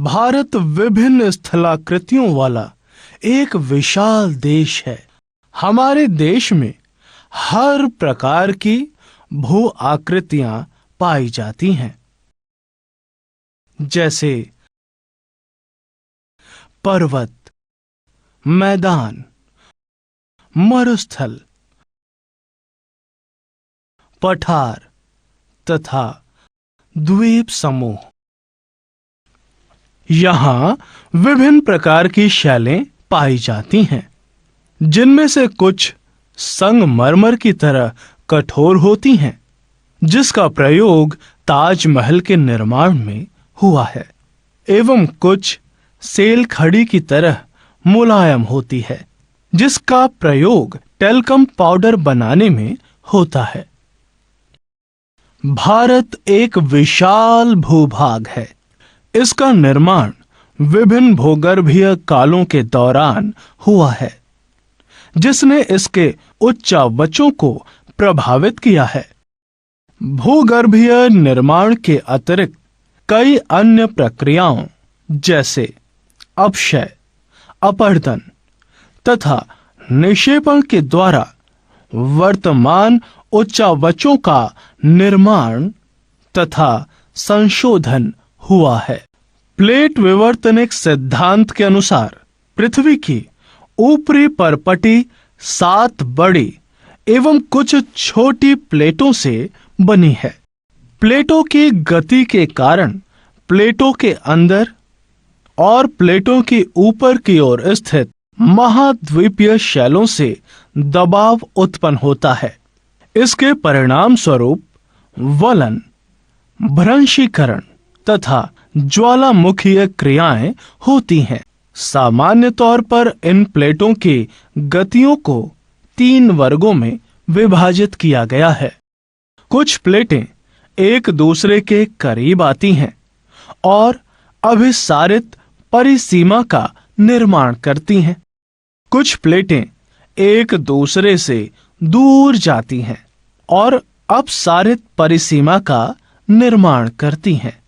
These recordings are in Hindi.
भारत विभिन्न स्थलाकृतियों वाला एक विशाल देश है। हमारे देश में हर प्रकार की भू आकृतियां पाई जाती हैं, जैसे पर्वत, मैदान, मरुस्थल, पठार तथा द्वीप समूह। यहाँ विभिन्न प्रकार की शैलें पाई जाती हैं, जिनमें से कुछ संगमरमर की तरह कठोर होती हैं, जिसका प्रयोग ताजमहल के निर्माण में हुआ है, एवं कुछ सेल खड़ी की तरह मुलायम होती है, जिसका प्रयोग टेल्कम पाउडर बनाने में होता है। भारत एक विशाल भूभाग है। इसका निर्माण विभिन्न भूगर्भीय कालों के दौरान हुआ है, जिसने इसके उच्चावचों को प्रभावित किया है। भूगर्भीय निर्माण के अतिरिक्त कई अन्य प्रक्रियाओं जैसे अपक्षय, अपरदन तथा निक्षेपण के द्वारा वर्तमान उच्चावचों का निर्माण तथा संशोधन हुआ है। प्लेट विवर्तनिक सिद्धांत के अनुसार पृथ्वी की ऊपरी परपटी 7 बड़ी एवं कुछ छोटी प्लेटों से बनी है। प्लेटों की गति के कारण प्लेटों के अंदर और प्लेटों की ऊपर की ओर स्थित महाद्वीपीय शैलों से दबाव उत्पन्न होता है। इसके परिणाम स्वरूप वलन, भ्रंशीकरण तथा ज्वालामुखीय क्रियाएं होती हैं। सामान्य तौर पर इन प्लेटों की गतियों को 3 वर्गों में विभाजित किया गया है। कुछ प्लेटें एक दूसरे के करीब आती हैं और अभिसारित परिसीमा का निर्माण करती हैं। कुछ प्लेटें एक दूसरे से दूर जाती हैं और अपसारित परिसीमा का निर्माण करती हैं।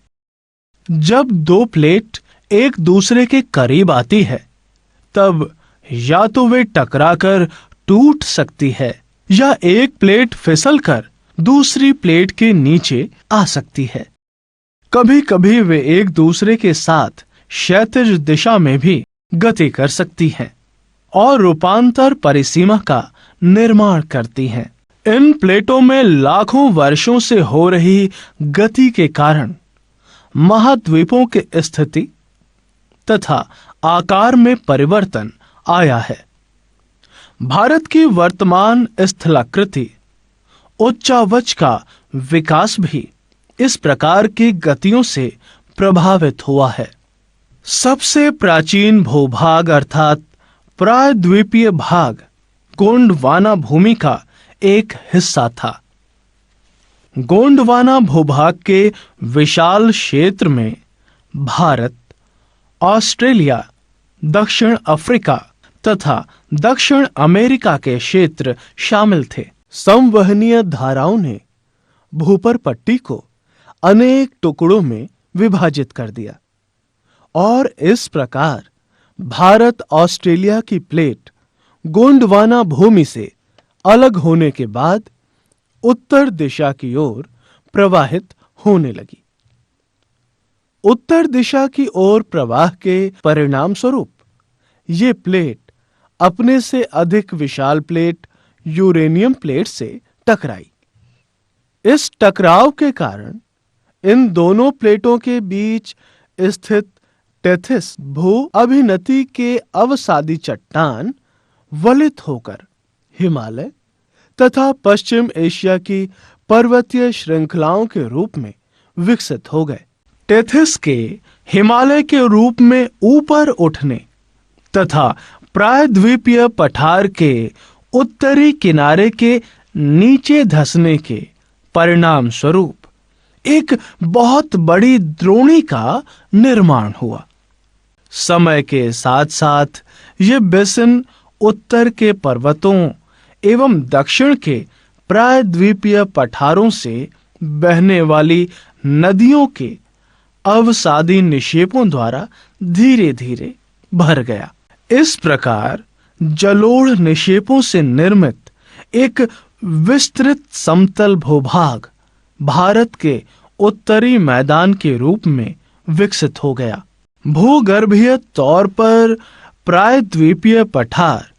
जब 2 प्लेट एक दूसरे के करीब आती है, तब या तो वे टकराकर टूट सकती है या एक प्लेट फिसलकर दूसरी प्लेट के नीचे आ सकती है। कभी-कभी वे एक दूसरे के साथ क्षैतिज दिशा में भी गति कर सकती हैं और रूपांतर परिसीमा का निर्माण करती हैं। इन प्लेटों में लाखों वर्षों से हो रही गति के कारण महाद्वीपों की स्थिति तथा आकार में परिवर्तन आया है। भारत की वर्तमान स्थलाकृति उच्चावच का विकास भी इस प्रकार की गतियों से प्रभावित हुआ है। सबसे प्राचीन भूभाग अर्थात प्रायद्वीपीय भाग गोंडवाना भूमि का एक हिस्सा था। गोंडवाना भूभाग के विशाल क्षेत्र में भारत, ऑस्ट्रेलिया, दक्षिण अफ्रीका तथा दक्षिण अमेरिका के क्षेत्र शामिल थे। संवहनीय धाराओं ने भूपर पट्टी को अनेक टुकड़ों में विभाजित कर दिया और इस प्रकार भारत ऑस्ट्रेलिया की प्लेट गोंडवाना भूमि से अलग होने के बाद उत्तर दिशा की ओर प्रवाहित होने लगी। उत्तर दिशा की ओर प्रवाह के परिणाम स्वरूप ये प्लेट अपने से अधिक विशाल प्लेट यूरेनियम प्लेट से टकराई। इस टकराव के कारण इन दोनों प्लेटों के बीच स्थित टेथिस भू अभिनति के अवसादी चट्टान वलित होकर हिमालय तथा पश्चिम एशिया की पर्वतीय श्रृंखलाओं के रूप में विकसित हो गए। टेथिस के हिमालय के रूप में ऊपर उठने तथा प्रायद्वीपीय पठार के उत्तरी किनारे के नीचे धंसने के परिणाम स्वरूप एक बहुत बड़ी द्रोणी का निर्माण हुआ। समय के साथ साथ ये बेसिन उत्तर के पर्वतों एवं दक्षिण के प्रायद्वीपीय पठारों से बहने वाली नदियों के अवसादी निक्षेपों द्वारा धीरे धीरे भर गया। इस प्रकार जलोढ़ निक्षेपों से निर्मित एक विस्तृत समतल भूभाग भारत के उत्तरी मैदान के रूप में विकसित हो गया। भूगर्भीय तौर पर प्रायद्वीपीय पठार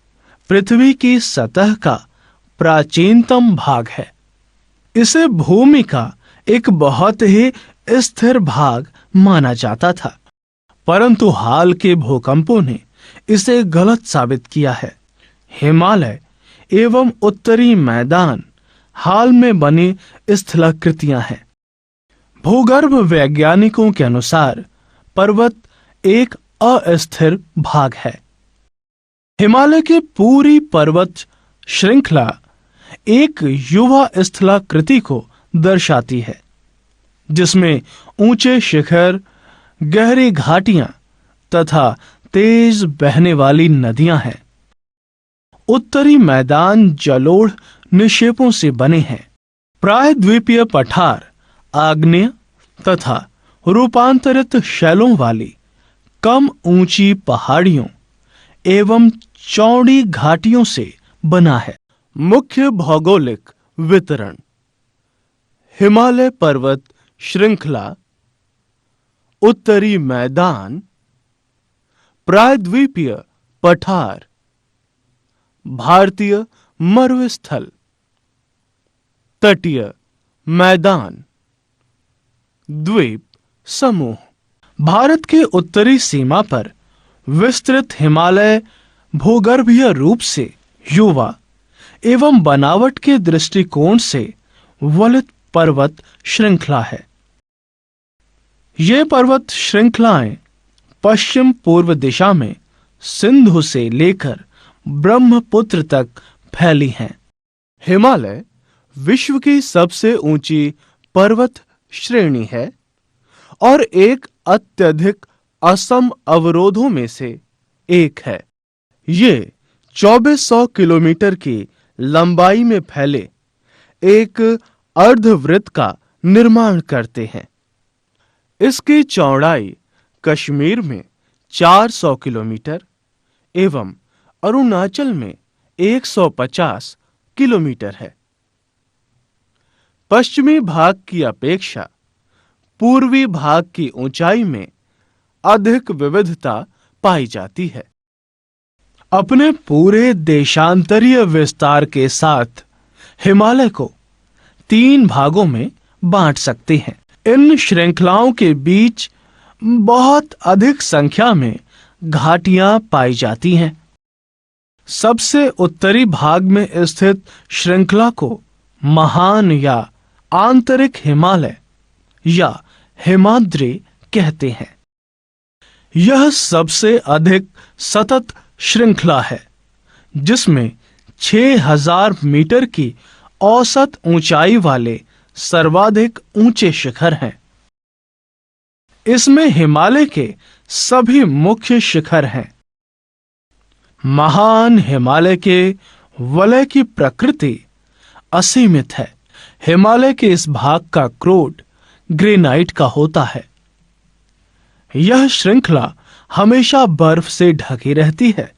पृथ्वी की सतह का प्राचीनतम भाग है। इसे भूमि का एक बहुत ही स्थिर भाग माना जाता था, परंतु हाल के भूकंपों ने इसे गलत साबित किया है। हिमालय एवं उत्तरी मैदान हाल में बनी स्थलाकृतियां हैं। भूगर्भ वैज्ञानिकों के अनुसार पर्वत एक अस्थिर भाग है। हिमालय की पूरी पर्वत श्रृंखला एक युवा स्थलाकृति को दर्शाती है, जिसमें ऊंचे शिखर, गहरी घाटियां तथा तेज बहने वाली नदियां हैं। उत्तरी मैदान जलोढ़ निक्षेपों से बने हैं। प्रायद्वीपीय पठार आग्नेय तथा रूपांतरित शैलों वाली कम ऊंची पहाड़ियों एवं चौड़ी घाटियों से बना है। मुख्य भौगोलिक वितरण: हिमालय पर्वत श्रृंखला, उत्तरी मैदान, प्रायद्वीपीय पठार, भारतीय मरुस्थल, तटीय मैदान, द्वीप समूह। भारत के उत्तरी सीमा पर विस्तृत हिमालय भूगर्भीय रूप से युवा एवं बनावट के दृष्टिकोण से वलित पर्वत श्रृंखला है। ये पर्वत श्रृंखलाएं पश्चिम पूर्व दिशा में सिंधु से लेकर ब्रह्मपुत्र तक फैली हैं। हिमालय विश्व की सबसे ऊंची पर्वत श्रेणी है और एक अत्यधिक असम अवरोधों में से एक है। ये 2400 किलोमीटर की लंबाई में फैले एक अर्धवृत्त का निर्माण करते हैं। इसकी चौड़ाई कश्मीर में 400 किलोमीटर एवं अरुणाचल में 150 किलोमीटर है। पश्चिमी भाग की अपेक्षा पूर्वी भाग की ऊंचाई में अधिक विविधता पाई जाती है। अपने पूरे देशांतरीय विस्तार के साथ हिमालय को 3 भागों में बांट सकते हैं। इन श्रृंखलाओं के बीच बहुत अधिक संख्या में घाटियां पाई जाती हैं। सबसे उत्तरी भाग में स्थित श्रृंखला को महान या आंतरिक हिमालय या हिमाद्री कहते हैं। यह सबसे अधिक सतत श्रृंखला है, जिसमें 6000 मीटर की औसत ऊंचाई वाले सर्वाधिक ऊंचे शिखर हैं। इसमें हिमालय के सभी मुख्य शिखर हैं। महान हिमालय के वलय की प्रकृति असीमित है। हिमालय के इस भाग का क्रोट ग्रेनाइट का होता है। यह श्रृंखला हमेशा बर्फ से ढकी रहती है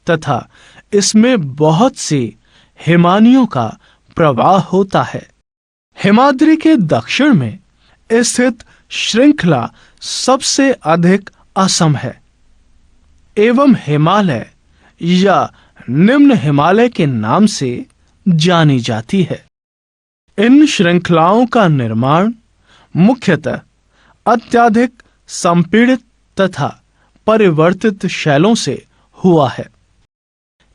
तथा इसमें बहुत सी हिमानियों का प्रवाह होता है। हिमाद्री के दक्षिण में स्थित श्रृंखला सबसे अधिक असम है एवं हिमालय या निम्न हिमालय के नाम से जानी जाती है। इन श्रृंखलाओं का निर्माण मुख्यतः अत्यधिक संपीड़ित तथा परिवर्तित शैलों से हुआ है।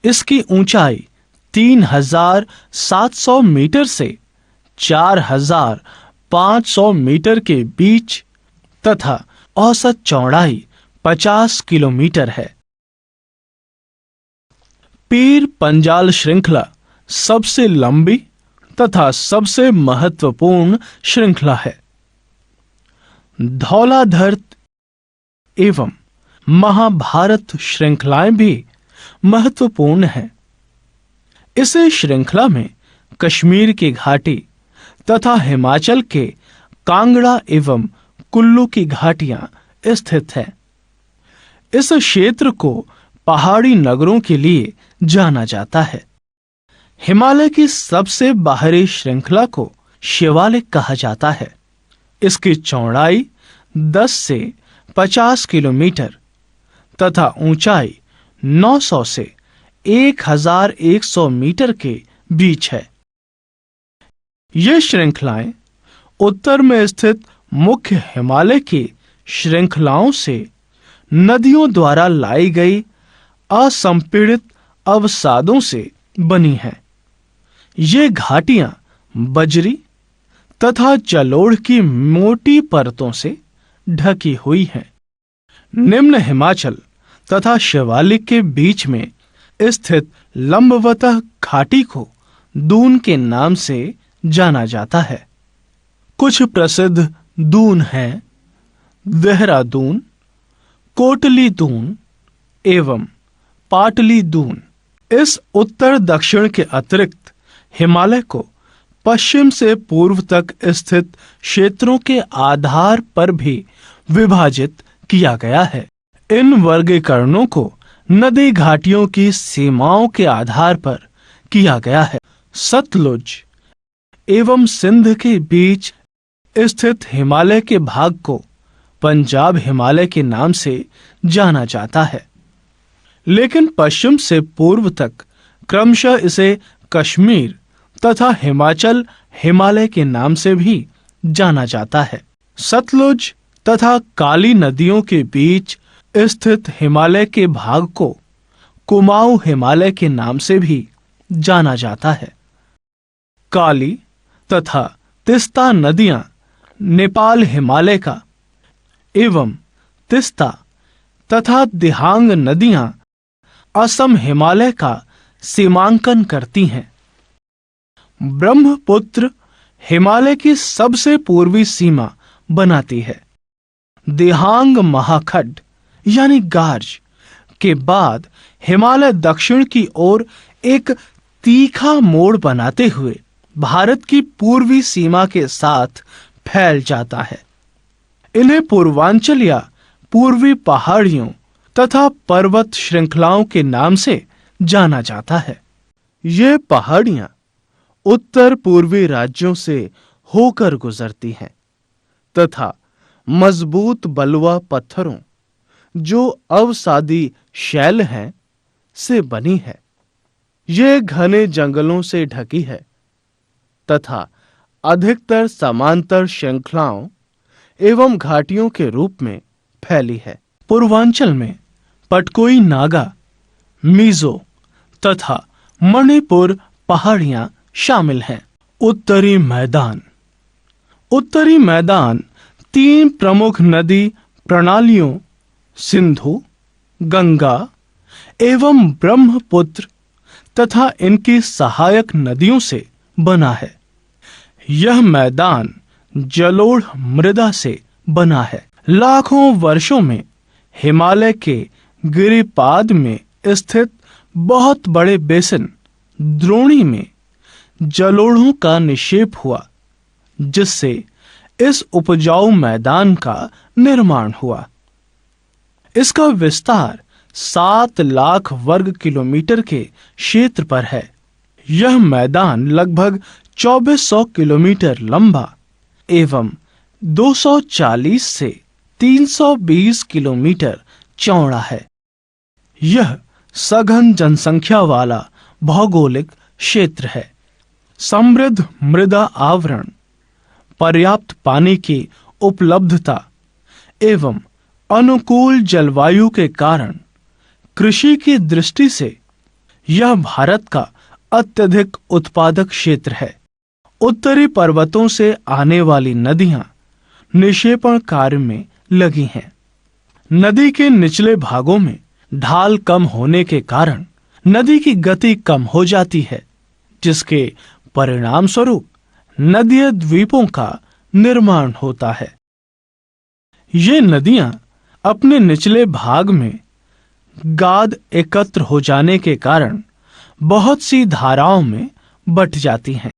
इसकी ऊंचाई 3700 मीटर से 4500 मीटर के बीच तथा औसत चौड़ाई 50 किलोमीटर है। पीर पंजाल श्रृंखला सबसे लंबी तथा सबसे महत्वपूर्ण श्रृंखला है। धौलाधर एवं महाभारत श्रृंखलाएं भी महत्वपूर्ण हैं। इस श्रृंखला में कश्मीर की घाटी तथा हिमाचल के कांगड़ा एवं कुल्लू की घाटियां स्थित हैं। इस क्षेत्र को पहाड़ी नगरों के लिए जाना जाता है। हिमालय की सबसे बाहरी श्रृंखला को शिवालिक कहा जाता है। इसकी चौड़ाई 10 से 50 किलोमीटर तथा ऊंचाई 900 से 1100 मीटर के बीच है। ये श्रृंखलाएं उत्तर में स्थित मुख्य हिमालय की श्रृंखलाओं से नदियों द्वारा लाई गई असंपीड़ित अवसादों से बनी हैं। ये घाटियां बजरी तथा जलोढ़ की मोटी परतों से ढकी हुई हैं। निम्न हिमाचल तथा शिवालिक के बीच में स्थित लंबवतः घाटी को दून के नाम से जाना जाता है। कुछ प्रसिद्ध दून हैं देहरादून, कोटली दून एवं पाटली दून। इस उत्तर दक्षिण के अतिरिक्त हिमालय को पश्चिम से पूर्व तक स्थित क्षेत्रों के आधार पर भी विभाजित किया गया है। इन वर्गीकरणों को नदी घाटियों की सीमाओं के आधार पर किया गया है। सतलुज एवं सिंध के बीच स्थित हिमालय के भाग को पंजाब हिमालय के नाम से जाना जाता है, लेकिन पश्चिम से पूर्व तक क्रमशः इसे कश्मीर तथा हिमाचल हिमालय के नाम से भी जाना जाता है। सतलुज तथा काली नदियों के बीच स्थित हिमालय के भाग को कुमाऊं हिमालय के नाम से भी जाना जाता है। काली तथा तिस्ता नदियां नेपाल हिमालय का एवं तिस्ता तथा दिहांग नदियां असम हिमालय का सीमांकन करती हैं। ब्रह्मपुत्र हिमालय की सबसे पूर्वी सीमा बनाती है। दिहांग महाखड्ड यानी गार्ज के बाद हिमालय दक्षिण की ओर एक तीखा मोड़ बनाते हुए भारत की पूर्वी सीमा के साथ फैल जाता है। इन्हें पूर्वांचल या पूर्वी पहाड़ियों तथा पर्वत श्रृंखलाओं के नाम से जाना जाता है। ये पहाड़ियां उत्तर पूर्वी राज्यों से होकर गुजरती हैं तथा मजबूत बलुआ पत्थरों जो अवसादी शैल हैं से बनी है। ये घने जंगलों से ढकी है तथा अधिकतर समांतर श्रृंखलाओं एवं घाटियों के रूप में फैली है। पूर्वांचल में पटकोई नागा, मिजो तथा मणिपुर पहाड़ियां शामिल हैं। उत्तरी मैदान 3 प्रमुख नदी प्रणालियों सिंधु, गंगा एवं ब्रह्मपुत्र तथा इनकी सहायक नदियों से बना है। यह मैदान जलोढ़ मृदा से बना है। लाखों वर्षों में हिमालय के गिरिपाद में स्थित बहुत बड़े बेसिन द्रोणी में जलोढ़ों का निक्षेप हुआ, जिससे इस उपजाऊ मैदान का निर्माण हुआ। इसका विस्तार 7 लाख वर्ग किलोमीटर के क्षेत्र पर है। यह मैदान लगभग 2400 किलोमीटर लंबा एवं 240 से 320 किलोमीटर चौड़ा है। यह सघन जनसंख्या वाला भौगोलिक क्षेत्र है। समृद्ध मृदा आवरण, पर्याप्त पानी की उपलब्धता एवं अनुकूल जलवायु के कारण कृषि की दृष्टि से यह भारत का अत्यधिक उत्पादक क्षेत्र है। उत्तरी पर्वतों से आने वाली नदियां निक्षेपण कार्य में लगी हैं। नदी के निचले भागों में ढाल कम होने के कारण नदी की गति कम हो जाती है, जिसके परिणाम स्वरूप नदीय द्वीपों का निर्माण होता है। ये नदियां अपने निचले भाग में गाद एकत्र हो जाने के कारण बहुत सी धाराओं में बट जाती हैं।